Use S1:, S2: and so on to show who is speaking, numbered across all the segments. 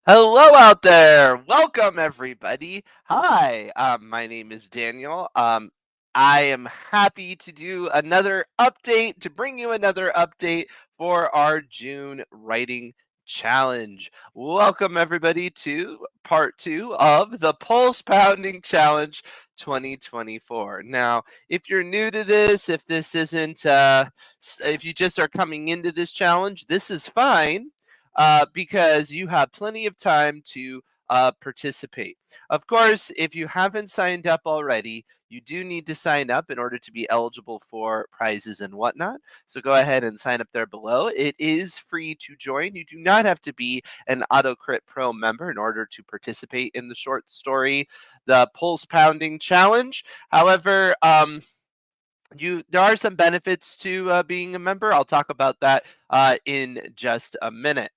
S1: Hello out there. Welcome everybody. Hi, my name is Daniel. I am happy to do another update to bring you another update for our June writing challenge. Welcome everybody to part 2 of the Pulse Pounding Challenge 2024. Now, if you're new to this, if this isn't if you just are coming into this challenge, this is fine because you have plenty of time to participate. Of course, if you haven't signed up already, you do need to sign up in order to be eligible for prizes and whatnot. So go ahead and sign up there below. It is free to join. You do not have to be an AutoCrit Pro member in order to participate in the short story, the Pulse Pounding Challenge. However, there are some benefits to being a member. I'll talk about that in just a minute.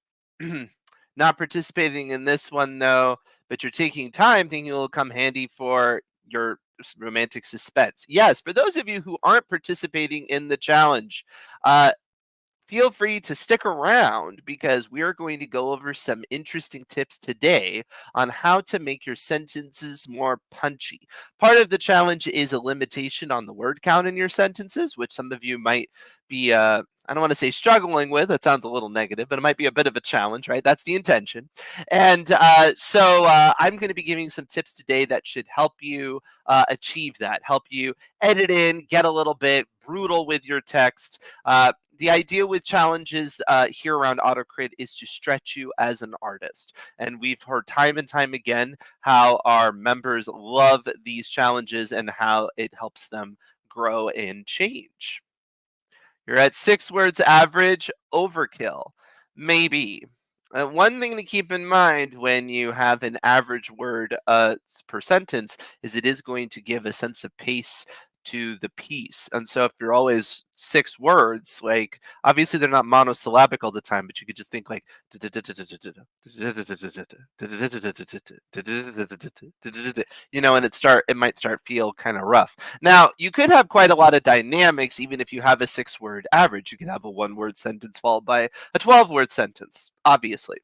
S1: Not participating in this one though, but you're taking time thinking it'll come handy for your romantic suspense. Yes, for those of you who aren't participating in the challenge, uh, feel free to stick around because we are going to go over some interesting tips today on how to make your sentences more punchy. Part of the challenge is a limitation on the word count in your sentences, which some of you might be, I don't want to say struggling with. That sounds a little negative, but it might be a bit of a challenge, right? That's the intention. And I'm going to be giving some tips today that should help you achieve that, help you edit in, get a little bit brutal with your text. The idea with challenges here around AutoCrit is to stretch you as an artist. And we've heard time and time again how our members love these challenges and how it helps them grow and change. You're at 6 words average, overkill. Maybe. One thing to keep in mind when you have an average word per sentence is it is going to give a sense of pace to the piece. And so if you're always 6 words, like obviously they're not monosyllabic all the time, but you could just think like and it might start feel kind of rough. Now, you could have quite a lot of dynamics even if you have a 6 word average. You could have a 1 word sentence followed by a 12 word sentence, obviously.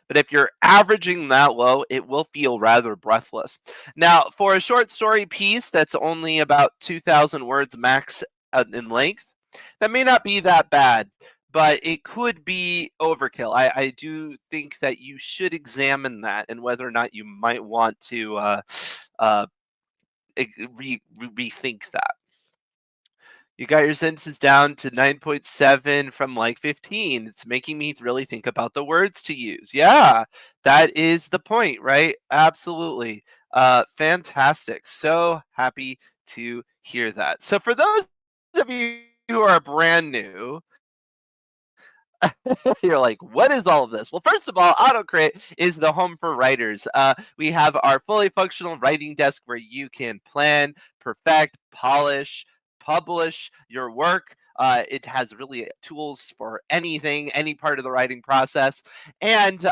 S1: But if you're averaging that low, it will feel rather breathless. Now, for a short story piece that's only about 2,000 words max in length, that may not be that bad, but it could be overkill. I do think that you should examine that and whether or not you might want to uh, rethink that. You got your sentence down to 9.7 from like 15. It's making me really think about the words to use. Yeah, that is the point, right? Absolutely. Fantastic. So happy to hear that. So for those of you who are brand new, you're like, what is all of this? Well, first of all, AutoCrit is the home for writers. We have our fully functional writing desk where you can plan, perfect, polish, publish your work. It has really tools for anything, any part of the writing process. And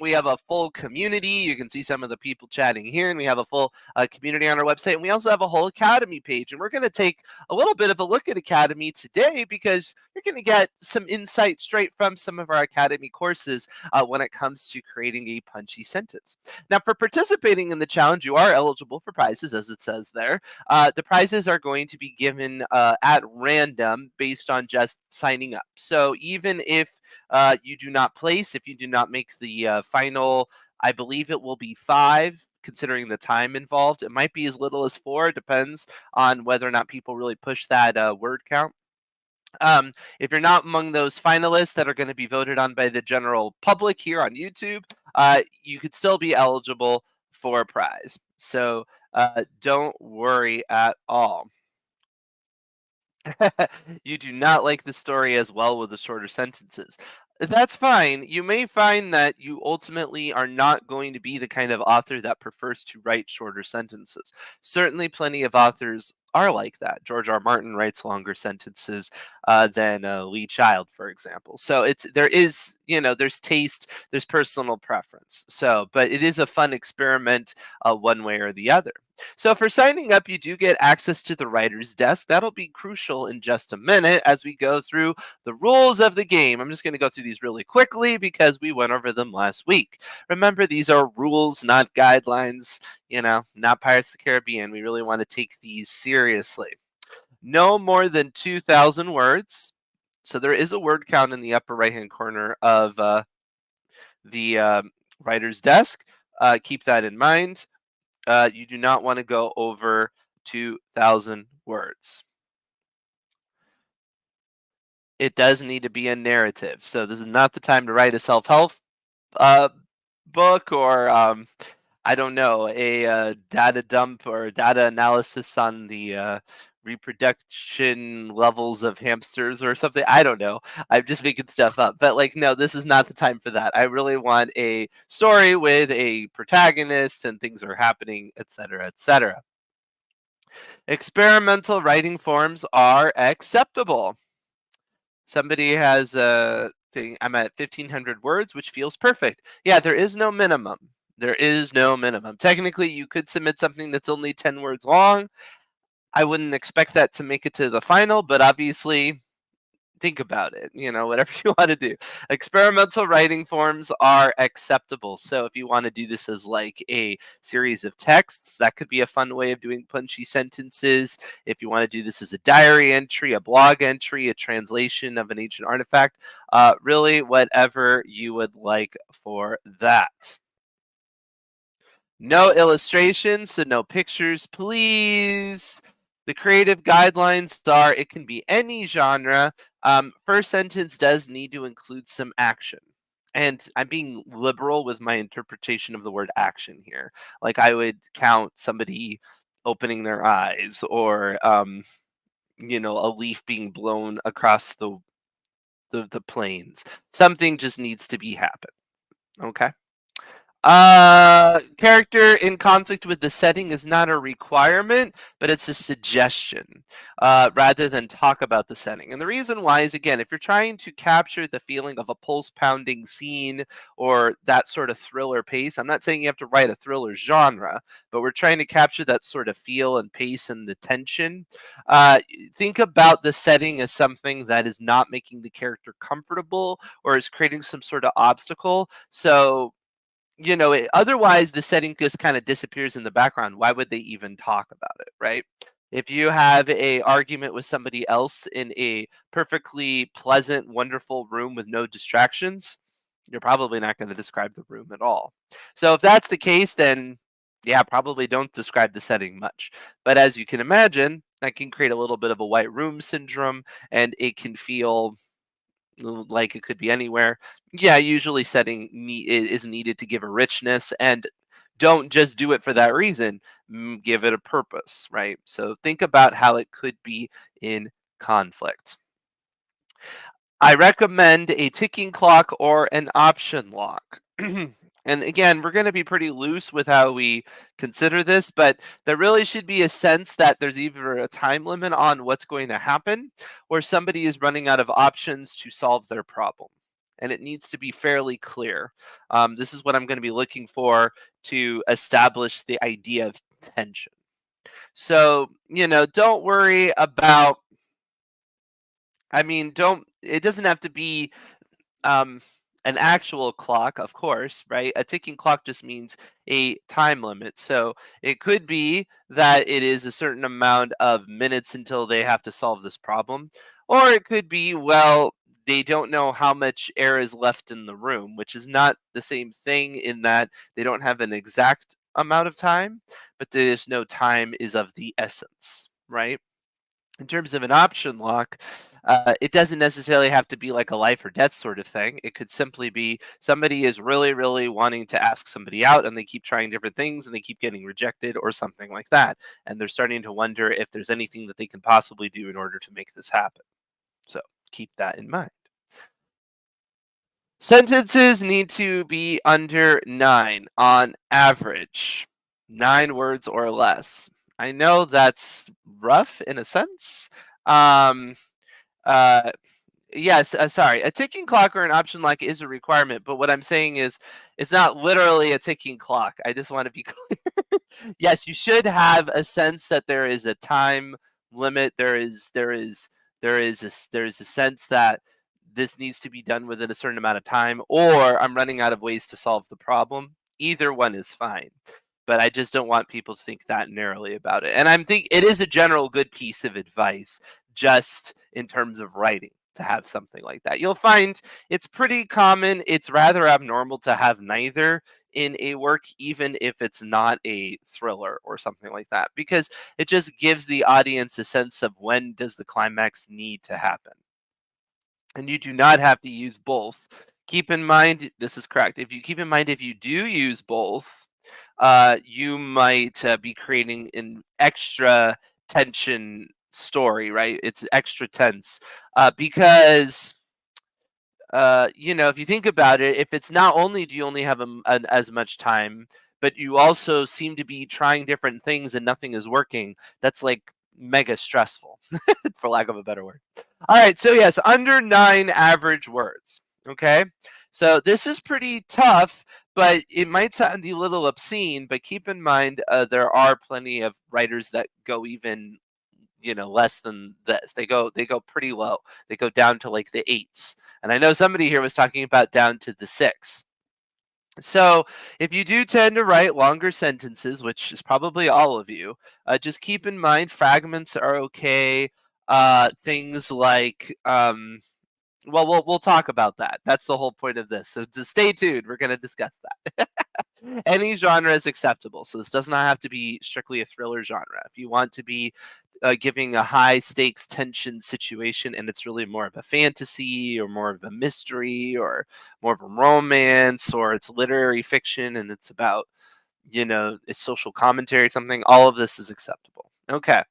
S1: we have a full community. You can see some of the people chatting here, and we have a full community on our website. And we also have a whole Academy page. And we're going to take a little bit of a look at Academy today because you're going to get some insight straight from some of our Academy courses when it comes to creating a punchy sentence. Now, for participating in the challenge, you are eligible for prizes, as it says there. The prizes are going to be given at random based on just signing up. So even if you do not place, if you do not make the final, I believe it will be 5 considering the time involved. It might be as little as 4. It depends on whether or not people really push that word count. If you're not among those finalists that are going to be voted on by the general public here on YouTube, you could still be eligible for a prize. So don't worry at all. You do not like the story as well with the shorter sentences. That's fine. You may find that you ultimately are not going to be the kind of author that prefers to write shorter sentences. Certainly, plenty of authors are like that. George R. Martin writes longer sentences than Lee Child, for example. So there's taste, there's personal preference. So, but it is a fun experiment, one way or the other. So for signing up, you do get access to the writer's desk. That'll be crucial in just a minute as we go through the rules of the game. I'm just going to go through these really quickly because we went over them last week. Remember, these are rules, not guidelines, not Pirates of the Caribbean. We really want to take these seriously. No more than 2,000 words. So there is a word count in the upper right-hand corner of the writer's desk. Keep that in mind. You do not want to go over 2,000 words. It does need to be a narrative. So this is not the time to write a self-help uh, book or I don't know, a data dump or data analysis on the reproduction levels of hamsters or something. I don't know. I'm just making stuff up. But like, no, this is not the time for that. I really want a story with a protagonist and things are happening, etc., etc. Experimental writing forms are acceptable. Somebody has a thing, I'm at 1,500 words, which feels perfect. Yeah, there is no minimum. There is no minimum. Technically, you could submit something that's only 10 words long. I wouldn't expect that to make it to the final, but obviously, think about it, whatever you want to do. Experimental writing forms are acceptable. So if you want to do this as like a series of texts, that could be a fun way of doing punchy sentences. If you want to do this as a diary entry, a blog entry, a translation of an ancient artifact, really whatever you would like for that. No illustrations, so no pictures, please. The creative guidelines are it can be any genre. First sentence does need to include some action. And I'm being liberal with my interpretation of the word action here. Like I would count somebody opening their eyes or a leaf being blown across the plains. Something just needs to be happen. Okay. Character in conflict with the setting is not a requirement, but it's a suggestion rather than talk about the setting. And the reason why is, again, if you're trying to capture the feeling of a pulse pounding scene or that sort of thriller pace, I'm not saying you have to write a thriller genre, but we're trying to capture that sort of feel and pace and the tension. Uh, think about the setting as something that is not making the character comfortable or is creating some sort of obstacle. So, otherwise the setting just kind of disappears in the background. Why would they even talk about it, right? If you have a argument with somebody else in a perfectly pleasant, wonderful room with no distractions, you're probably not going to describe the room at all. So if that's the case, then yeah, probably don't describe the setting much. But as you can imagine, that can create a little bit of a white room syndrome, and it can feel like it could be anywhere. Yeah, usually setting is needed to give a richness, and don't just do it for that reason. Give it a purpose, right? So think about how it could be in conflict. I recommend a ticking clock or an option lock. And again, we're going to be pretty loose with how we consider this, but there really should be a sense that there's either a time limit on what's going to happen or somebody is running out of options to solve their problem. And it needs to be fairly clear. This is what I'm going to be looking for to establish the idea of tension. So, don't worry about, it doesn't have to be um, an actual clock, of course, right? A ticking clock just means a time limit. So it could be that it is a certain amount of minutes until they have to solve this problem. Or it could be, well, they don't know how much air is left in the room, which is not the same thing in that they don't have an exact amount of time, but there's no time is of the essence, right? In terms of an option lock, it doesn't necessarily have to be like a life or death sort of thing. It could simply be somebody is really, really wanting to ask somebody out and they keep trying different things and they keep getting rejected or something like that. And they're starting to wonder if there's anything that they can possibly do in order to make this happen. So keep that in mind. Sentences need to be under 9 on average, 9 words or less. I know that's rough in a sense. Um, uh, Yes, sorry. A ticking clock or an option lock is a requirement, but what I'm saying is it's not literally a ticking clock. I just want to be clear. Yes, you should have a sense that there is a time limit. There is a sense that this needs to be done within a certain amount of time, or I'm running out of ways to solve the problem. Either one is fine. But I just don't want people to think that narrowly about it. And I'm think it is a general good piece of advice, just in terms of writing, to have something like that. You'll find it's pretty common. It's rather abnormal to have neither in a work, even if it's not a thriller or something like that, because it just gives the audience a sense of when does the climax need to happen. And you do not have to use both. Keep in mind, this is correct. If you keep in mind, if you do use both, you might be creating an extra tension story, right? It's extra tense because if you think about it, if it's not only do you only have as much time, but you also seem to be trying different things and nothing is working, that's like mega stressful, for lack of a better word. All right, so yes, under 9 average words. Okay, so this is pretty tough, but it might sound a little obscene. But keep in mind, there are plenty of writers that go even less than this. They go pretty low. They go down to like the eights. And I know somebody here was talking about down to the six. So if you do tend to write longer sentences, which is probably all of you, just keep in mind fragments are okay. Things like well, we'll talk about that. That's the whole point of this. So just stay tuned. We're going to discuss that. Any genre is acceptable. So this does not have to be strictly a thriller genre. If you want to be giving a high stakes tension situation and it's really more of a fantasy or more of a mystery or more of a romance or it's literary fiction and it's about, it's social commentary or something, all of this is acceptable. Okay.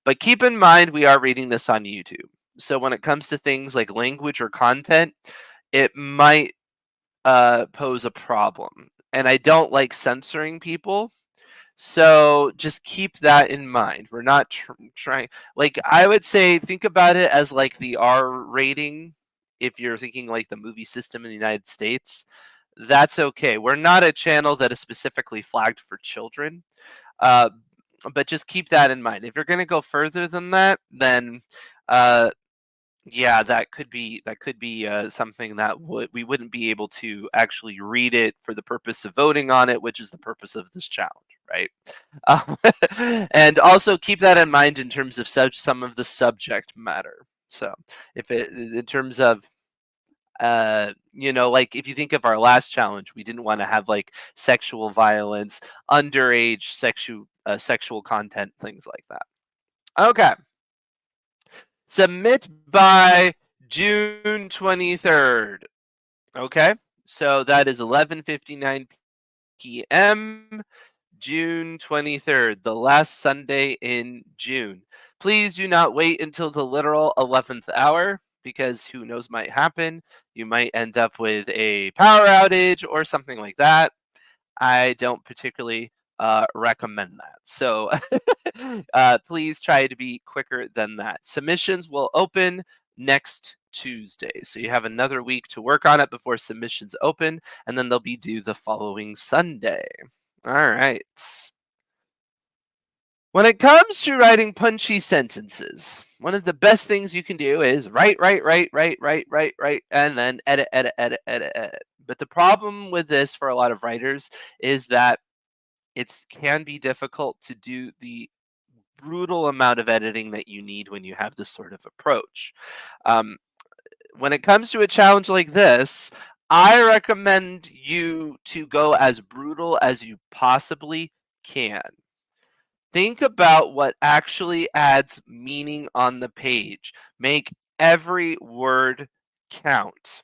S1: But keep in mind, we are reading this on YouTube. So when it comes to things like language or content, it might pose a problem. And I don't like censoring people. So just keep that in mind. We're not trying, like, I would say, think about it as like the R rating. If you're thinking like the movie system in the United States, that's okay. We're not a channel that is specifically flagged for children. Uh, but just keep that in mind. If you're going to go further than that, then uh, yeah, that could be something that we wouldn't be able to actually read it for the purpose of voting on it, which is the purpose of this challenge, right? Um, and also keep that in mind in terms of some of the subject matter. So, if it in terms of like if you think of our last challenge, we didn't want to have like sexual violence, underage sexual content, things like that. Okay. Submit by June 23rd. Okay. So that is 11:59 p.m. June 23rd, the last Sunday in June. Please do not wait until the literal 11th hour because who knows might happen. You might end up with a power outage or something like that. I don't particularly recommend that. So please try to be quicker than that. Submissions will open next Tuesday. So you have another week to work on it before submissions open, and then they'll be due the following Sunday. All right. When it comes to writing punchy sentences, one of the best things you can do is write, and then edit, edit, edit, edit, edit. But the problem with this for a lot of writers is that it can be difficult to do the brutal amount of editing that you need when you have this sort of approach. Um, when it comes to a challenge like this, I recommend you to go as brutal as you possibly can. Think about what actually adds meaning on the page. Make every word count.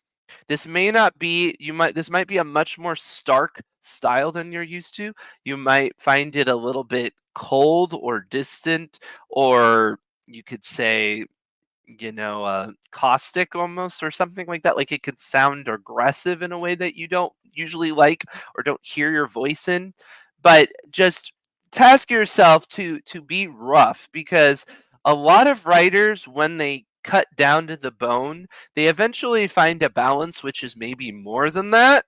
S1: This might be a much more stark style than you're used to. You might find it a little bit cold or distant, or you could say caustic almost or something like that. Like it could sound aggressive in a way that you don't usually like or don't hear your voice in. But just task yourself to be rough because a lot of writers when they cut down to the bone, they eventually find a balance which is maybe more than that,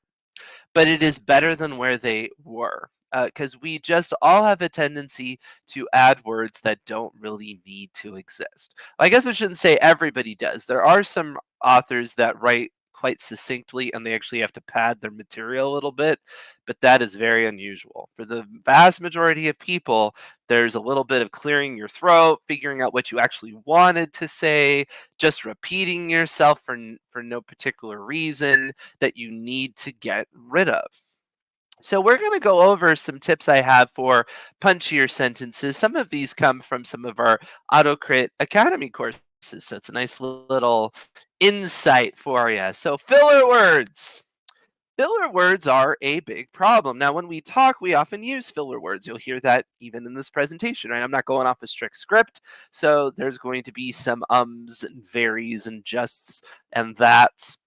S1: but it is better than where they were. Because we just all have a tendency to add words that don't really need to exist. I guess I shouldn't say everybody does. There are some authors that write quite succinctly and they actually have to pad their material a little bit, but that is very unusual. For the vast majority of people, there's a little bit of clearing your throat, figuring out what you actually wanted to say, just repeating yourself for no particular reason that you need to get rid of. So we're going to go over some tips I have for punchier sentences. Some of these come from some of our AutoCrit Academy courses. So it's a nice little insight for you. So filler words. Filler words are a big problem. Now, when we talk, we often use filler words. You'll hear that even in this presentation, right? I'm not going off a strict script, so there's going to be some ums and veries and justs and that's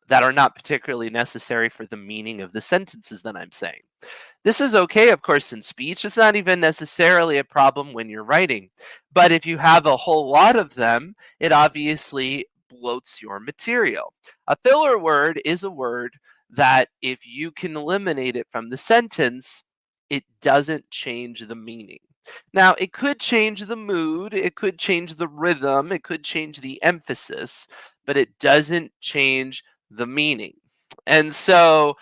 S1: that are not particularly necessary for the meaning of the sentences that I'm saying. This is okay, of course, in speech. It's not even necessarily a problem when you're writing. But if you have a whole lot of them, it obviously bloats your material. A filler word is a word that if you can eliminate it from the sentence, it doesn't change the meaning. Now, it could change the mood, it could change the rhythm, it could change the emphasis, but it doesn't change the meaning. And so,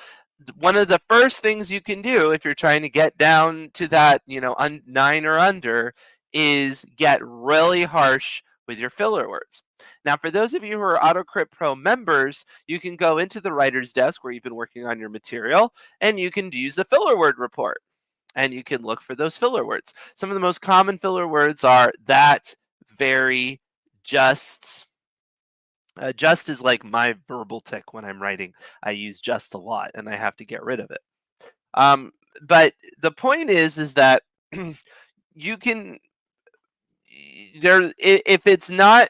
S1: one of the first things you can do if you're trying to get down to that, 9 or under, is get really harsh with your filler words. Now, for those of you who are AutoCrit Pro members, you can go into the writer's desk where you've been working on your material and you can use the filler word report and you can look for those filler words. Some of the most common filler words are that, very, just. Just is like my verbal tick when I'm writing. I use just a lot and I have to get rid of it. Um, but the point is that you can if it's not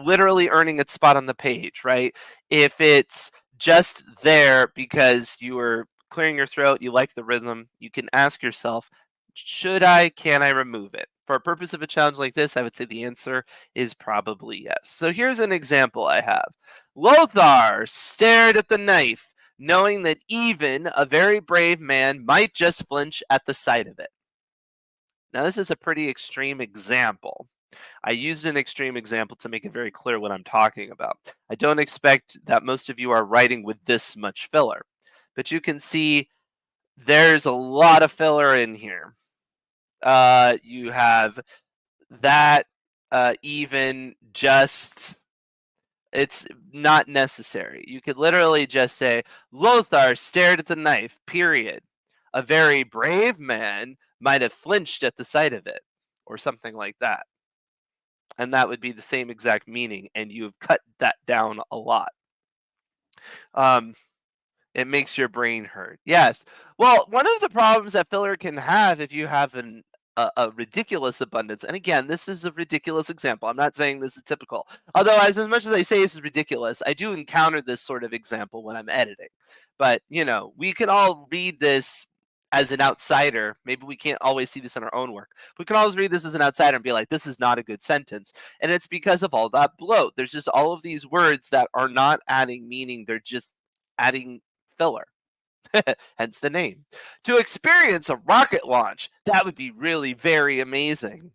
S1: literally earning its spot on the page, right? If it's just there because you were clearing your throat, you like the rhythm, you can ask yourself, can I remove it? For a purpose of a challenge like this, I would say the answer is probably yes. So here's an example I have. Lothar stared at the knife, knowing that even a very brave man might just flinch at the sight of it. Now, this is a pretty extreme example. I used an extreme example to make it very clear what I'm talking about. I don't expect that most of you are writing with this much filler, but you can see there's a lot of filler in here. You have that, even, just. It's not necessary. You could literally just say, Lothar stared at the knife, period. A very brave man might have flinched at the sight of it, or something like that. And that would be the same exact meaning, and you've cut that down a lot. Um, it makes your brain hurt. Yes. Well, one of the problems that filler can have if you have a ridiculous abundance, and again, this is a ridiculous example. I'm not saying this is typical. Although, as much as I say this is ridiculous, I do encounter this sort of example when I'm editing. But, we can all read this as an outsider. Maybe we can't always see this in our own work. We can always read this as an outsider and be like, this is not a good sentence. And it's because of all that bloat. There's just all of these words that are not adding meaning. They're just adding filler. Hence the name. To experience a rocket launch, that would be really very amazing.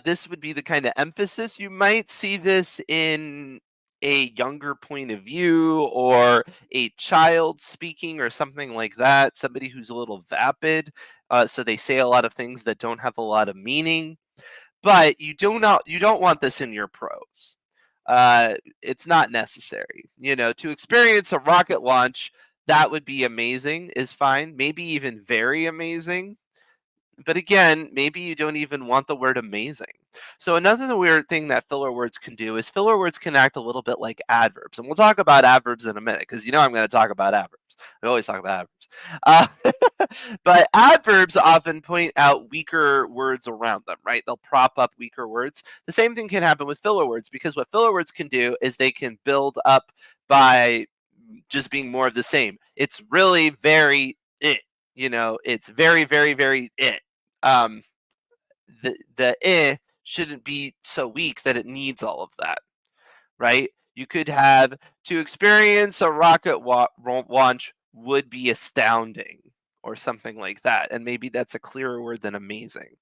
S1: This would be the kind of emphasis. You might see this in a younger point of view or a child speaking or something like that. Somebody who's a little vapid. So they say a lot of things that don't have a lot of meaning. But you don't want this in your prose. It's not necessary. To experience a rocket launch, that would be amazing, is fine. Maybe even very amazing. But again, maybe you don't even want the word amazing. So another weird thing that filler words can do is filler words can act a little bit like adverbs. And we'll talk about adverbs in a minute because I'm going to talk about adverbs. I always talk about adverbs. But adverbs often point out weaker words around them, right? They'll prop up weaker words. The same thing can happen with filler words because what filler words can do is they can build up by just being more of the same. It's really very it. It's very, very, very it. Um, the shouldn't be so weak that it needs all of that, right? You could have to experience a rocket launch would be astounding or something like that. And maybe that's a clearer word than amazing.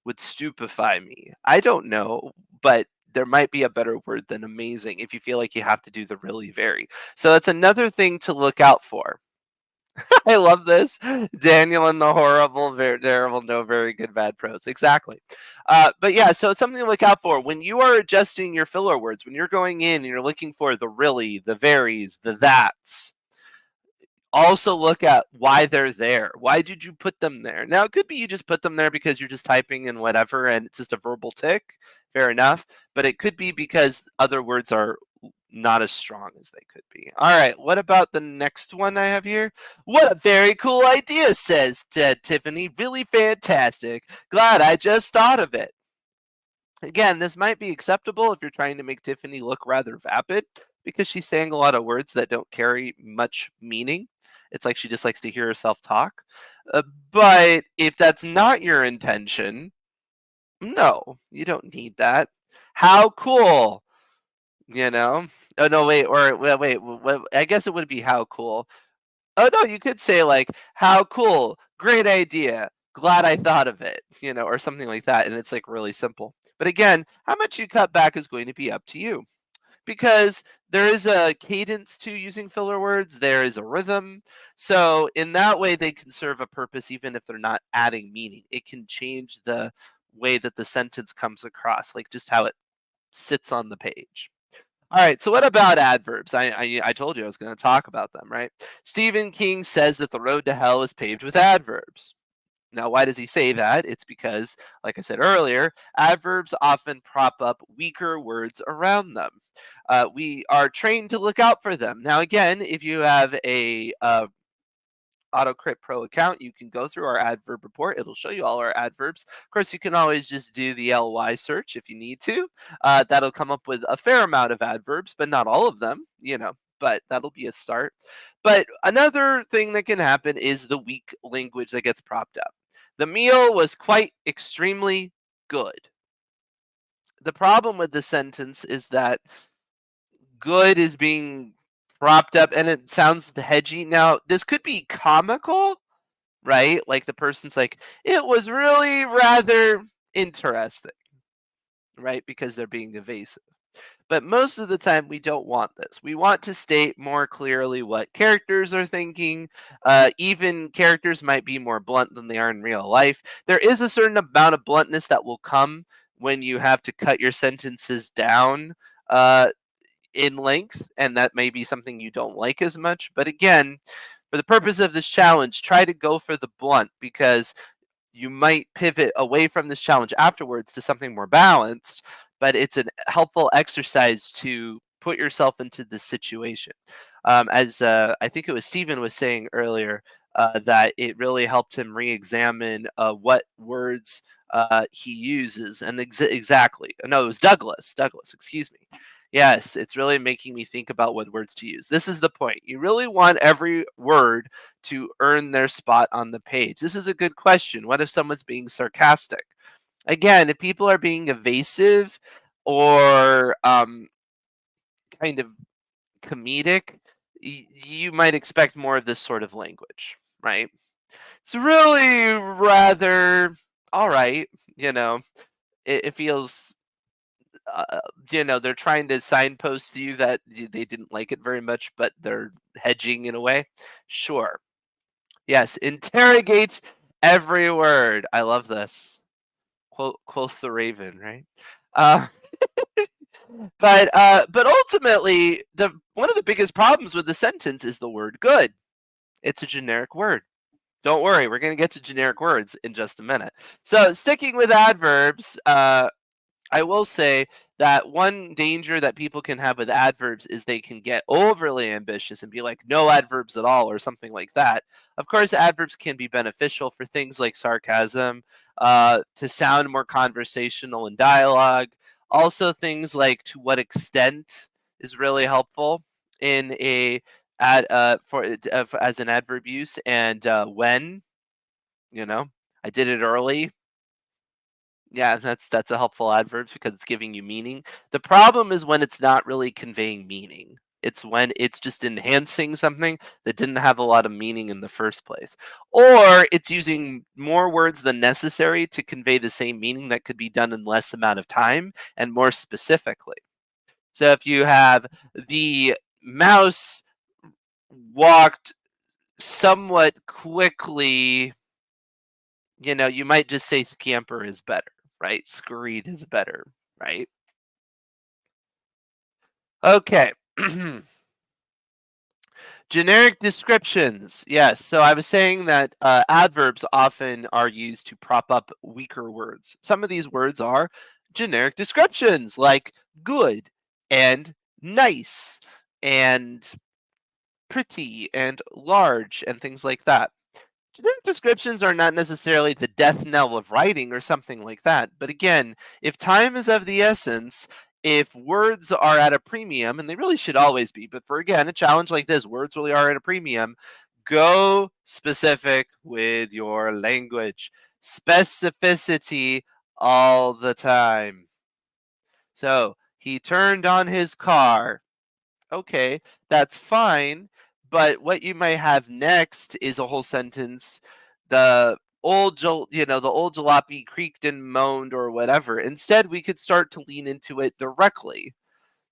S1: Would stupefy me. I don't know, but there might be a better word than amazing if you feel like you have to do the really very. So that's another thing to look out for. I love this. Daniel and the horrible, very terrible, no very good bad prose. Exactly. But yeah, so it's something to look out for when you are adjusting your filler words. When you're going in and you're looking for the really, the veries, the that's. Also look at why they're there. Why did you put them there? Now it could be you just put them there because you're just typing and whatever, and it's just a verbal tick. Fair enough. But it could be because other words are not as strong as they could be. All right, what about the next one I have here? What a very cool idea, says Tiffany. Really fantastic. Glad I just thought of it. Again, this might be acceptable if you're trying to make Tiffany look rather vapid because she's saying a lot of words that don't carry much meaning. It's like she just likes to hear herself talk. But if that's not your intention, no, you don't need that. How cool, you know? Oh no, wait, or I guess it would be how cool. Oh no, you could say like, how cool, great idea, glad I thought of it, or something like that. And it's like really simple. But again, how much you cut back is going to be up to you because there is a cadence to using filler words, there is a rhythm. So in that way, they can serve a purpose even if they're not adding meaning. It can change the way that the sentence comes across, like just how it sits on the page. All right, so what about adverbs? I told you I was going to talk about them, right? Stephen King says that the road to hell is paved with adverbs. Now, why does he say that? It's because, like I said earlier, adverbs often prop up weaker words around them. We are trained to look out for them. Now, again, if you have a AutoCrit Pro account, you can go through our adverb report. It'll show you all our adverbs. Of course, you can always just do the ly search if you need to. That'll come up with a fair amount of adverbs, but not all of them, but that'll be a start. But another thing that can happen is the weak language that gets propped up. The meal was quite extremely good. The problem with the sentence is that good is being propped up and it sounds hedgy. Now, this could be comical, right? Like the person's like, it was really rather interesting, right? Because they're being evasive. But most of the time, we don't want this. We want to state more clearly what characters are thinking. Even characters might be more blunt than they are in real life. There is a certain amount of bluntness that will come when you have to cut your sentences down in length, and that may be something you don't like as much. But again, for the purpose of this challenge, try to go for the blunt because you might pivot away from this challenge afterwards to something more balanced, but it's a helpful exercise to put yourself into this situation. As I think it was Stephen was saying earlier, that it really helped him re-examine what words he uses, and exactly. No, it was Douglas. Douglas, excuse me. Yes, it's really making me think about what words to use. This is the point. You really want every word to earn their spot on the page. This is a good question. What if someone's being sarcastic? Again, if people are being evasive or kind of comedic, you might expect more of this sort of language, right? It's really rather all right, it feels they're trying to signpost to you that they didn't like it very much, but they're hedging in a way. Sure. Yes, interrogate every word. I love this. Quoth the raven, right? Uh, but ultimately, the one of the biggest problems with the sentence is the word good. It's a generic word. Don't worry, we're going to get to generic words in just a minute. So, sticking with adverbs, I will say that one danger that people can have with adverbs is they can get overly ambitious and be like, no adverbs at all, or something like that. Of course, adverbs can be beneficial for things like sarcasm, to sound more conversational in dialogue. Also, things like to what extent is really helpful in a as an adverb use, and when, I did it early, Yeah, that's a helpful adverb because it's giving you meaning. The problem is when it's not really conveying meaning. It's when it's just enhancing something that didn't have a lot of meaning in the first place. Or it's using more words than necessary to convey the same meaning that could be done in less amount of time and more specifically. So if you have the mouse walked somewhat quickly, you might just say scamper is better, right? Scurried is better, right? Okay. Generic descriptions. Yes. So I was saying that adverbs often are used to prop up weaker words. Some of these words are generic descriptions, like good and nice and pretty and large and things like that. Generic descriptions are not necessarily the death knell of writing or something like that. But again, if time is of the essence, if words are at a premium, and they really should always be, but for again, a challenge like this, words really are at a premium, go specific with your language. Specificity all the time. So he turned on his car. Okay, that's fine. But what you might have next is a whole sentence. The old jalopy creaked and moaned or whatever. Instead, we could start to lean into it directly.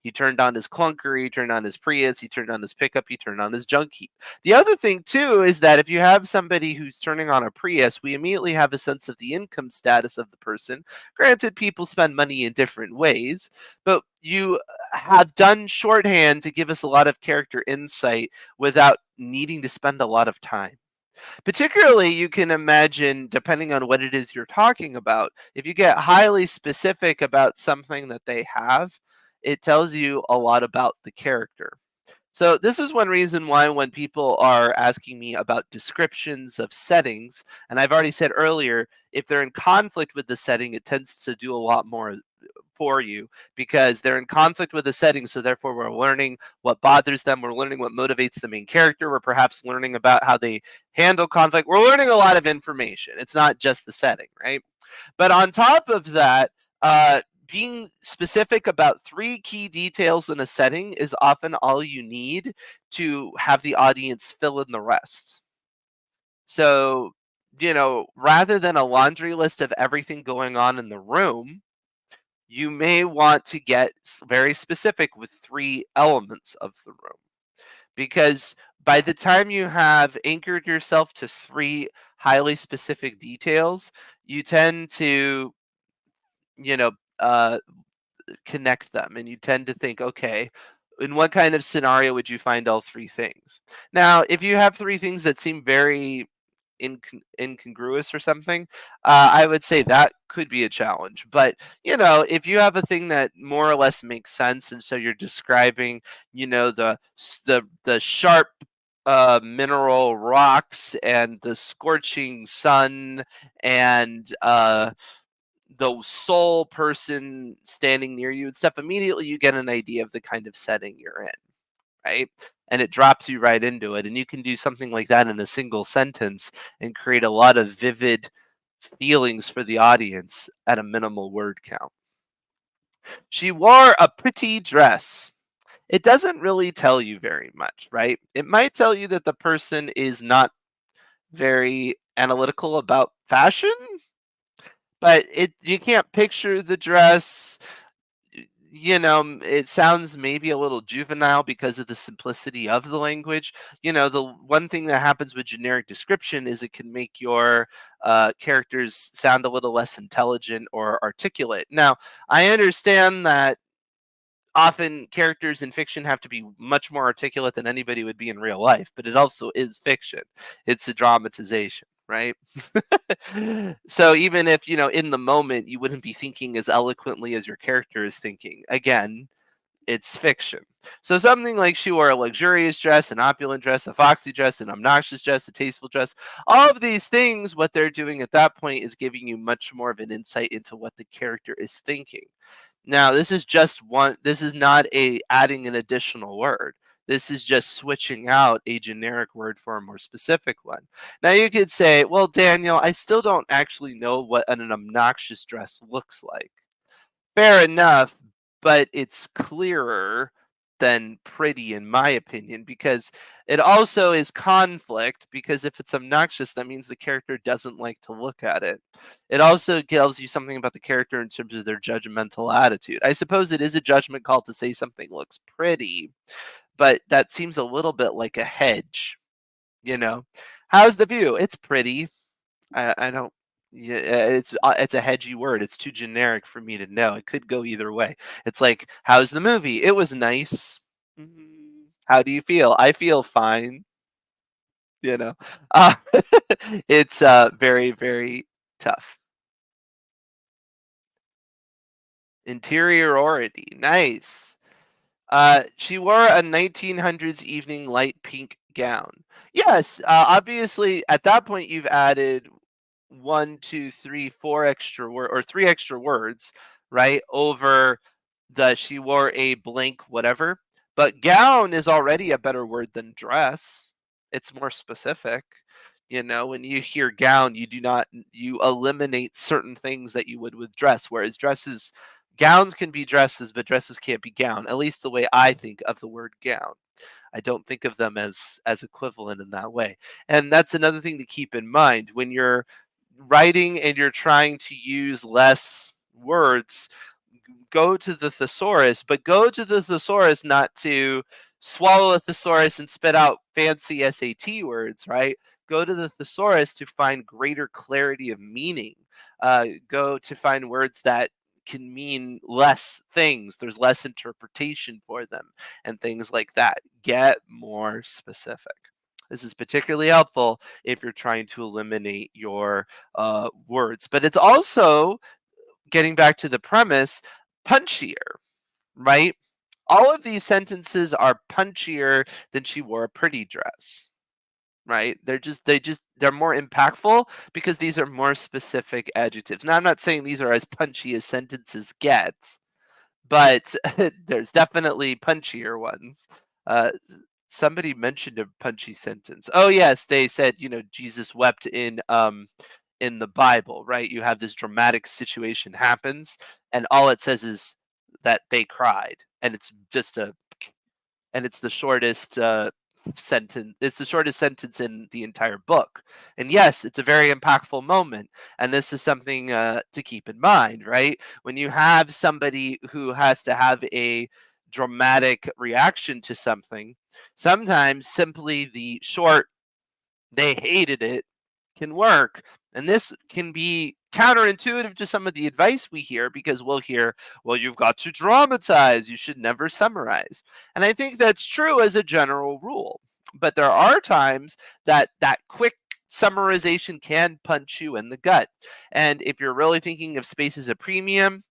S1: He turned on his clunker, he turned on his Prius, he turned on his pickup, he turned on his junk heap. The other thing too is that if you have somebody who's turning on a Prius, we immediately have a sense of the income status of the person. Granted, people spend money in different ways, but you have done shorthand to give us a lot of character insight without needing to spend a lot of time. Particularly, you can imagine, depending on what it is you're talking about, if you get highly specific about something that they have, it tells you a lot about the character. So, this is one reason why when people are asking me about descriptions of settings, and I've already said earlier, if they're in conflict with the setting, it tends to do a lot more for you because they're in conflict with the setting. So, therefore, we're learning what bothers them. We're learning what motivates the main character. We're perhaps learning about how they handle conflict. We're learning a lot of information. It's not just the setting, right? But on top of that, being specific about three key details in a setting is often all you need to have the audience fill in the rest. So, rather than a laundry list of everything going on in the room, you may want to get very specific with three elements of the room because by the time you have anchored yourself to three highly specific details, you tend to, you know, uh, connect them and you tend to think, okay, in what kind of scenario would you find all three things? Now, if you have three things that seem very incongruous or something, I would say that could be a challenge. But if you have a thing that more or less makes sense, and so you're describing, the sharp mineral rocks and the scorching sun and the sole person standing near you and stuff, immediately you get an idea of the kind of setting you're in, right? And it drops you right into it. And you can do something like that in a single sentence and create a lot of vivid feelings for the audience at a minimal word count. She wore a pretty dress. It doesn't really tell you very much, right? It might tell you that the person is not very analytical about fashion, but you can't picture the dress. It sounds maybe a little juvenile because of the simplicity of the language. The one thing that happens with generic description is it can make your characters sound a little less intelligent or articulate. Now, I understand that often characters in fiction have to be much more articulate than anybody would be in real life, but it also is fiction. It's a dramatization, right? So even if, in the moment you wouldn't be thinking as eloquently as your character is thinking, again, it's fiction. So something like she wore a luxurious dress, an opulent dress, a foxy dress, an obnoxious dress, a tasteful dress. All of these things, what they're doing at that point is giving you much more of an insight into what the character is thinking. Now, this is just one. This is not a adding an additional word. This is just switching out a generic word for a more specific one. Now you could say, well, Daniel, I still don't actually know what an obnoxious dress looks like. Fair enough, but it's clearer than pretty in my opinion, because it also is conflict, because if it's obnoxious, that means the character doesn't like to look at it. It also tells you something about the character in terms of their judgmental attitude. I suppose it is a judgment call to say something looks pretty, but that seems a little bit like a hedge, you know? How's the view? It's pretty. I don't. Yeah, it's a hedgy word. It's too generic for me to know. It could go either way. It's like, how's the movie? It was nice. How do you feel? I feel fine. You know, uh, it's very very tough. Interiority, nice. She wore a 1900s evening light pink gown. Yes, obviously at that point you've added one, two, three, four extra word or three extra words, right? Over the she wore a blank whatever. But gown is already a better word than dress. It's more specific. You know, when you hear gown, you do not you eliminate certain things that you would with dress, whereas dresses gowns can be dresses, but dresses can't be gown, at least the way I think of the word gown. I don't think of them as equivalent in that way. And that's another thing to keep in mind when you're writing and you're trying to use less words. Go to the thesaurus, but go to the thesaurus not to swallow a thesaurus and spit out fancy SAT words, right? Go to the thesaurus to find greater clarity of meaning. Go to find words that can mean less things. There's less interpretation for them and things like that. Get more specific. This is particularly helpful if you're trying to eliminate your words, but it's also getting back to the premise, punchier, right? All of these sentences are punchier than she wore a pretty dress, right? They're more impactful because these are more specific adjectives. Now I'm not saying these are as punchy as sentences get, but there's definitely punchier ones. Somebody mentioned a punchy sentence. Oh yes, they said, Jesus wept in the Bible, right? You have this dramatic situation happens, and all it says is that they cried, and it's the shortest sentence. It's the shortest sentence in the entire book, and yes, it's a very impactful moment. And this is something to keep in mind, right? When you have somebody who has to have a dramatic reaction to something, sometimes simply the short "they hated it" can work. And this can be counterintuitive to some of the advice we hear, because we'll hear, well, you've got to dramatize, you should never summarize. And I think that's true as a general rule. But there are times that that quick summarization can punch you in the gut. And if you're really thinking of space as a premium,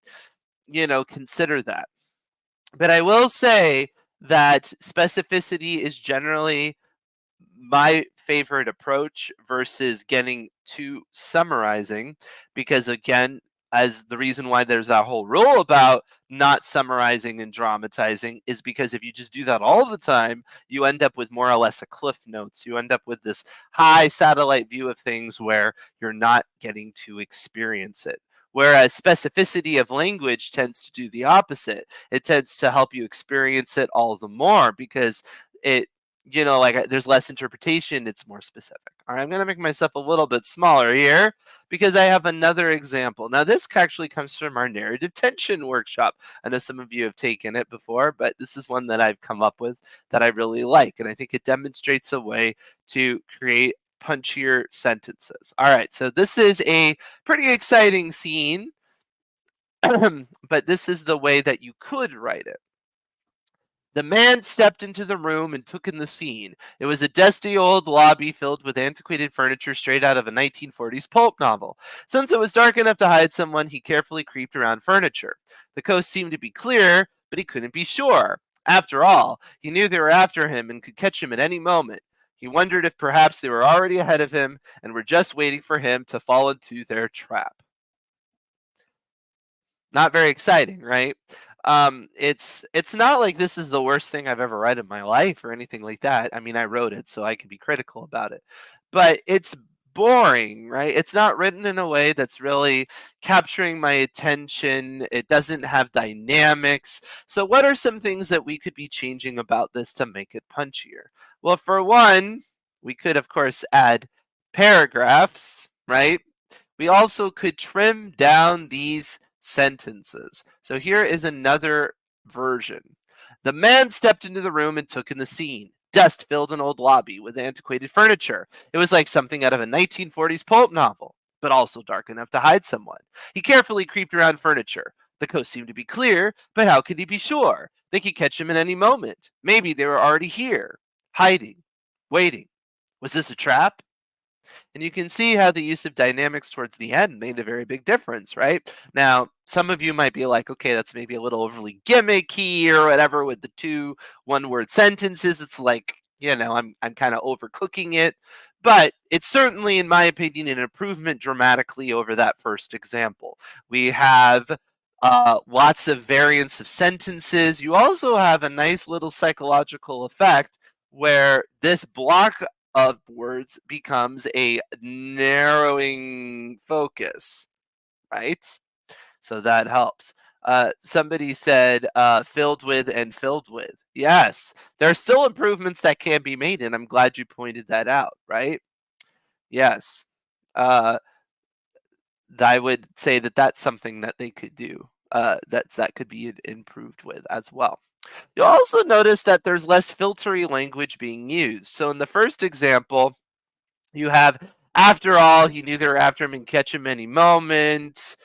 S1: consider that. But I will say that specificity is generally my favorite approach versus getting too summarizing, because again, as the reason why there's that whole rule about not summarizing and dramatizing is because if you just do that all the time, you end up with more or less a cliff notes. You end up with this high satellite view of things where you're not getting to experience it. Whereas specificity of language tends to do the opposite. It tends to help you experience it all the more because it like there's less interpretation, it's more specific. All right, I'm going to make myself a little bit smaller here because I have another example. Now, this actually comes from our narrative tension workshop. I know some of you have taken it before, but this is one that I've come up with that I really like. And I think it demonstrates a way to create punchier sentences. All right, so this is a pretty exciting scene, but this is the way that you could write it. The man stepped into the room and took in the scene. It was a dusty old lobby filled with antiquated furniture straight out of a 1940s pulp novel. Since it was dark enough to hide someone, he carefully creeped around furniture. The coast seemed to be clear, but he couldn't be sure. After all, he knew they were after him and could catch him at any moment. He wondered if perhaps they were already ahead of him and were just waiting for him to fall into their trap. Not very exciting, right? It's not like this is the worst thing I've ever read in my life or anything like that. I mean, I wrote it, so I can be critical about it. But it's boring, right? It's not written in a way that's really capturing my attention. It doesn't have dynamics. So what are some things that we could be changing about this to make it punchier? Well, for one, we could of course add paragraphs, right? We also could trim down these sentences. So here is another version. The man stepped into the room and took in the scene. Dust filled an old lobby with antiquated furniture. It was like something out of a 1940s pulp novel, but also dark enough to hide someone. He carefully creeped around furniture. The coast seemed to be clear, but how could he be sure? They could catch him at any moment. Maybe they were already here, hiding, waiting. Was this a trap? And you can see how the use of dynamics towards the end made a very big difference, right? Now, some of you might be like, okay, that's maybe a little overly gimmicky or whatever with the two one-word sentences. It's like, I'm kind of overcooking it. But it's certainly, in my opinion, an improvement dramatically over that first example. We have lots of variants of sentences. You also have a nice little psychological effect where this block of words becomes a narrowing focus, right? So that helps. Somebody said filled with and filled with. Yes, there are still improvements that can be made, and I'm glad you pointed that out, right? Yes. Uh, I would say that that's something that they could do. That could be improved with as well. You'll also notice that there's less filtery language being used. So in the first example, you have, after all, he knew they were after him and catch him any moment.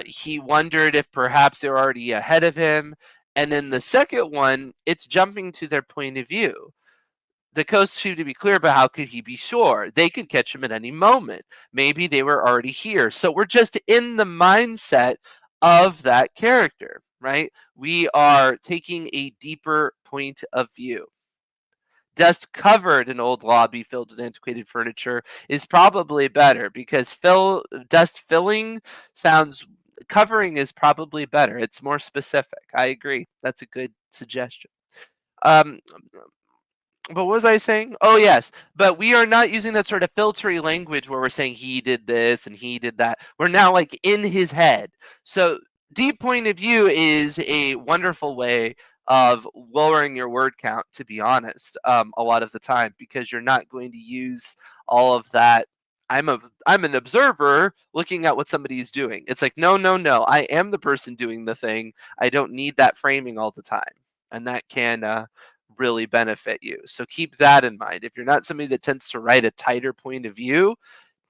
S1: He wondered if perhaps they were already ahead of him. And then the second one, it's jumping to their point of view. The coast seemed to be clear, but how could he be sure? They could catch him at any moment. Maybe they were already here. So we're just in the mindset of that character, right? We are taking a deeper point of view. Dust covered an old lobby filled with antiquated furniture is probably better because dust filling sounds, covering is probably better. It's more specific. I agree. That's a good suggestion. Um, but what was I saying? Oh, yes. But we are not using that sort of filtery language where we're saying he did this and he did that. We're now like in his head. So, deep point of view is a wonderful way of lowering your word count, to be honest, a lot of the time, because you're not going to use all of that. I'm an observer looking at what somebody is doing. It's like, no, no, no. I am the person doing the thing. I don't need that framing all the time. And that can really benefit you. So keep that in mind. If you're not somebody that tends to write a tighter point of view,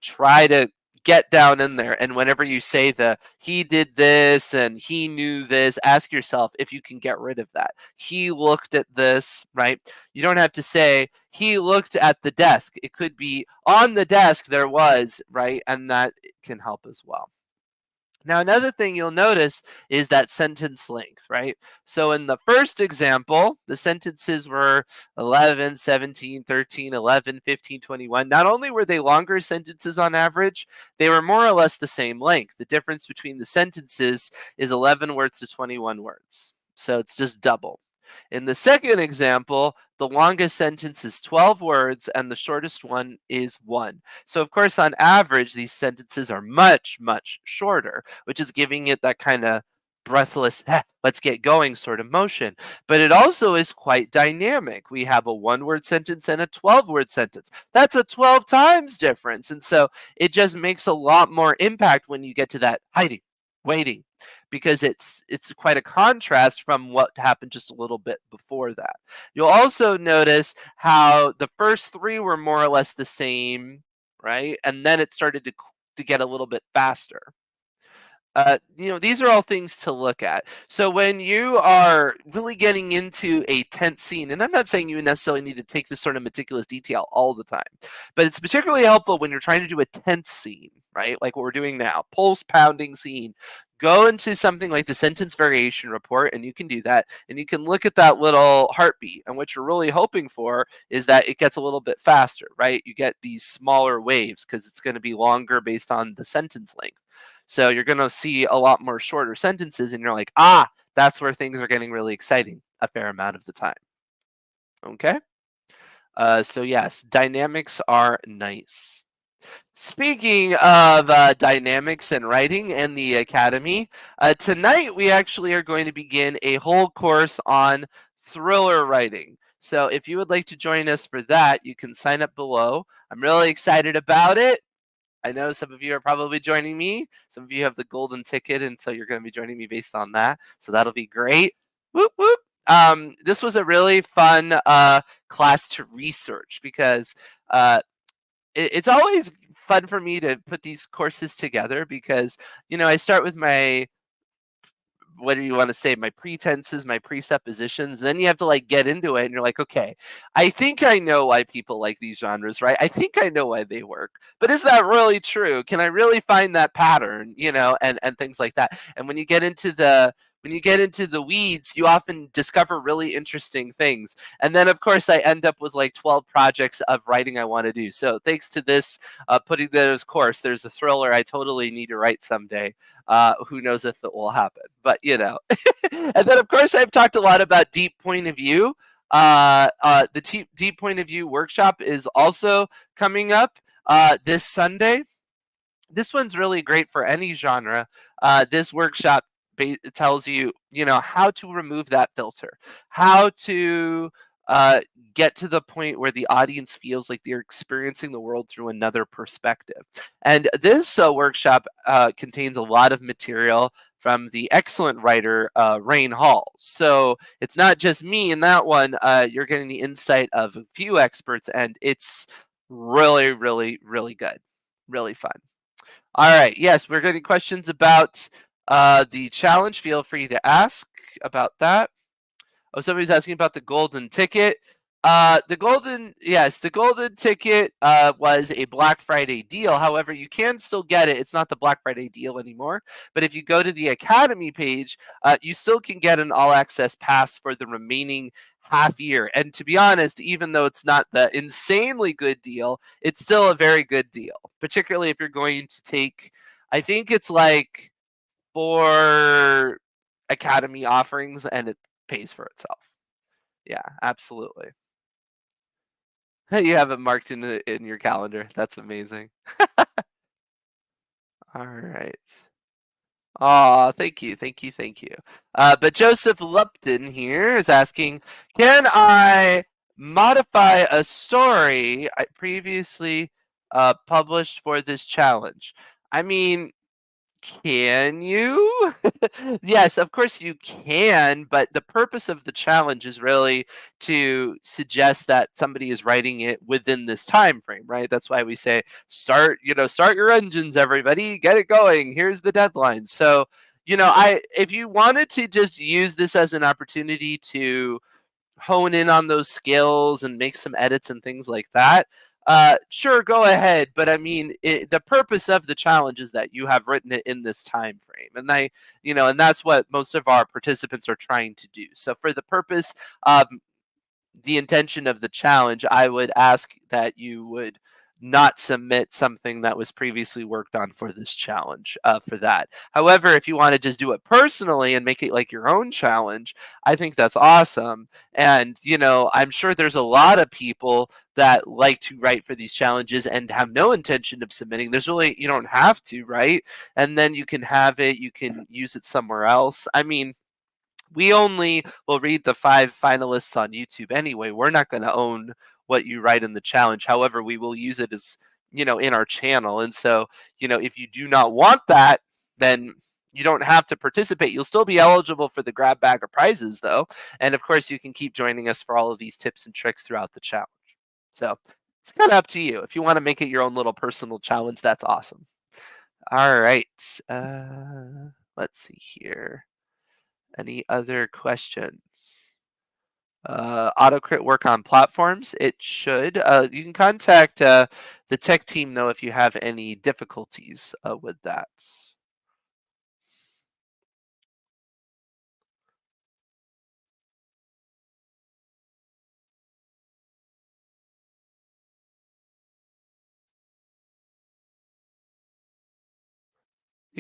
S1: try to get down in there. And whenever you say the he did this and he knew this, ask yourself if you can get rid of that. He looked at this, right? You don't have to say he looked at the desk. It could be on the desk there was, right? And that can help as well. Now, another thing you'll notice is that sentence length, right? So in the first example, the sentences were 11, 17, 13, 11, 15, 21. Not only were they longer sentences on average, they were more or less the same length. The difference between the sentences is 11 words to 21 words. So it's just double. In the second example, the longest sentence is 12 words and the shortest one is 1. So, of course, on average, these sentences are much, much shorter, which is giving it that kind of breathless, let's get going sort of motion. But it also is quite dynamic. We have a 1 word sentence and a 12-word sentence. That's a 12 times difference. And so it just makes a lot more impact when you get to that hiding, waiting, because it's quite a contrast from what happened just a little bit before that. You'll also notice how the first three were more or less the same, right? And then it started to get a little bit faster. These are all things to look at. So when you are really getting into a tense scene, and I'm not saying you necessarily need to take this sort of meticulous detail all the time, but it's particularly helpful when you're trying to do a tense scene, right? Like what we're doing now, pulse pounding scene. Go into something like the sentence variation report, and you can do that. And you can look at that little heartbeat. And what you're really hoping for is that it gets a little bit faster, right? You get these smaller waves because it's going to be longer based on the sentence length. So you're going to see a lot more shorter sentences, and you're like, ah, that's where things are getting really exciting a fair amount of the time. Okay. So yes, dynamics are nice. Speaking of dynamics and writing and the academy, tonight we actually are going to begin a whole course on thriller writing. So if you would like to join us for that, you can sign up below. I'm really excited about it. I know some of you are probably joining me. Some of you have the golden ticket, and so you're going to be joining me based on that. So that'll be great. Whoop whoop. This was a really fun class to research because it's always fun for me to put these courses together because I start with my what do you want to say, my pretenses, my presuppositions, and then you have to like get into it and you're like, okay, I think I know why people like these genres, right? I think I know why they work, but is that really true? Can I really find that pattern, and things like that? And when you get into the weeds, you often discover really interesting things. And then, of course, I end up with like 12 projects of writing I want to do. So, thanks to this putting this course, there's a thriller I totally need to write someday. Who knows if it will happen, but. And then, of course, I've talked a lot about deep point of view. The deep point of view workshop is also coming up this Sunday. This one's really great for any genre. This workshop tells you, how to remove that filter, how to uh, get to the point where the audience feels like they're experiencing the world through another perspective. And this workshop contains a lot of material from the excellent writer Rain Hall. So it's not just me in that one. You're getting the insight of a few experts, and it's really, really, really good, really fun. All right. Yes, we're getting questions about the challenge. Feel free to ask about that. Oh, somebody's asking about the golden ticket. The golden ticket was a Black Friday deal. However, you can still get it. It's not the Black Friday deal anymore. But if you go to the Academy page, you still can get an all access pass for the remaining half year. And to be honest, even though it's not the insanely good deal, it's still a very good deal, particularly if you're going to take, I think it's like 4 Academy offerings and it pays for itself. Yeah, absolutely. You have it marked in your calendar. That's amazing. All right. Aw, thank you, thank you, thank you. But Joseph Lupton here is asking, can I modify a story I previously published for this challenge? I mean, can you? Yes, of course you can, but the purpose of the challenge is really to suggest that somebody is writing it within this time frame, right? That's why we say start your engines, everybody, get it going. Here's the deadline. So, I if you wanted to just use this as an opportunity to hone in on those skills and make some edits and things like that, sure, go ahead. But I mean, the purpose of the challenge is that you have written it in this time frame, and that's what most of our participants are trying to do. So, for the purpose of the intention of the challenge, I would ask that you would not submit something that was previously worked on for this challenge for that. However, if you want to just do it personally and make it like your own challenge, I think that's awesome. And, I'm sure there's a lot of people that like to write for these challenges and have no intention of submitting. You don't have to, right? And then you can have it, you can use it somewhere else. I mean, we only will read the 5 finalists on YouTube anyway. We're not going to own what you write in the challenge. However, we will use it as, in our channel. And so, if you do not want that, then you don't have to participate. You'll still be eligible for the grab bag of prizes, though. And of course, you can keep joining us for all of these tips and tricks throughout the challenge. So it's kind of up to you. If you want to make it your own little personal challenge, that's awesome. All right. Let's see here. Any other questions? AutoCrit work on platforms? It should. You can contact the tech team though if you have any difficulties with that.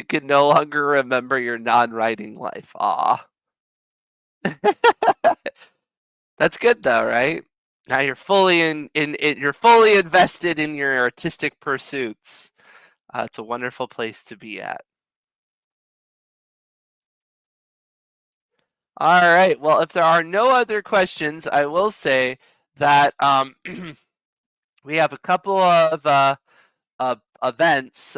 S1: You can no longer remember your non-writing life. Aw. That's good though, right? Now you're fully in it. You're fully invested in your artistic pursuits. It's a wonderful place to be at. All right. Well, if there are no other questions, I will say that we have a couple of events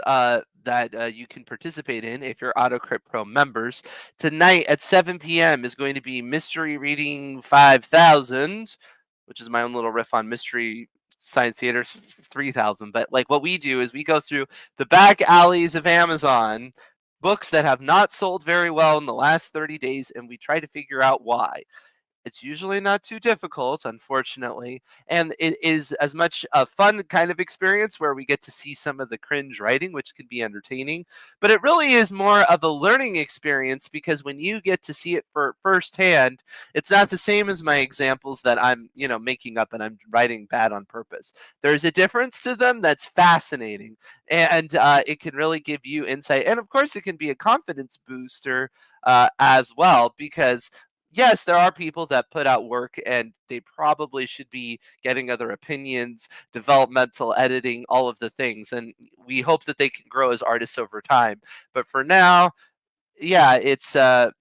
S1: that you can participate in if you're AutoCrit Pro members. Tonight at 7 p.m. is going to be Mystery Reading 5000, which is my own little riff on Mystery Science Theater 3000. But like what we do is we go through the back alleys of Amazon, books that have not sold very well in the last 30 days, and we try to figure out why. It's usually not too difficult, unfortunately, and it is as much a fun kind of experience where we get to see some of the cringe writing, which can be entertaining, but it really is more of a learning experience because when you get to see it for firsthand, it's not the same as my examples that I'm, making up and I'm writing bad on purpose. There's a difference to them that's fascinating, and it can really give you insight, and of course, it can be a confidence booster as well because yes, there are people that put out work and they probably should be getting other opinions, developmental editing, all of the things. And we hope that they can grow as artists over time. But for now, yeah, it's an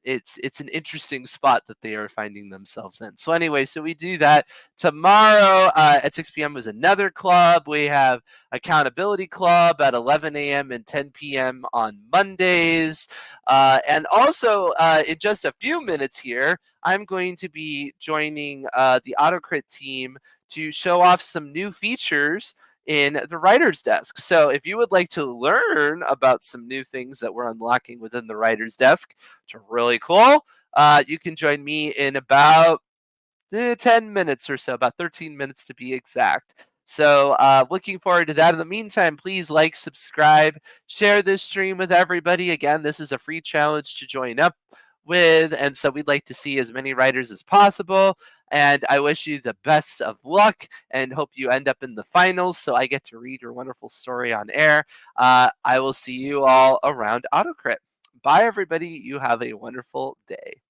S1: interesting spot that they are finding themselves in. So anyway, so we do that tomorrow at 6 p.m. is another club. We have accountability club at 11 a.m. and 10 p.m. on Mondays, and also in just a few minutes here, I'm going to be joining the AutoCrit team to show off some new features in the writer's desk. So if you would like to learn about some new things that we're unlocking within the writer's desk, which are really cool, you can join me in about 10 minutes or so, about 13 minutes to be exact. So looking forward to that. In the meantime, please like, subscribe, share this stream with everybody. Again, this is a free challenge to join up with. And so we'd like to see as many writers as possible. And I wish you the best of luck and hope you end up in the finals so I get to read your wonderful story on air. I will see you all around AutoCrit. Bye, everybody. You have a wonderful day.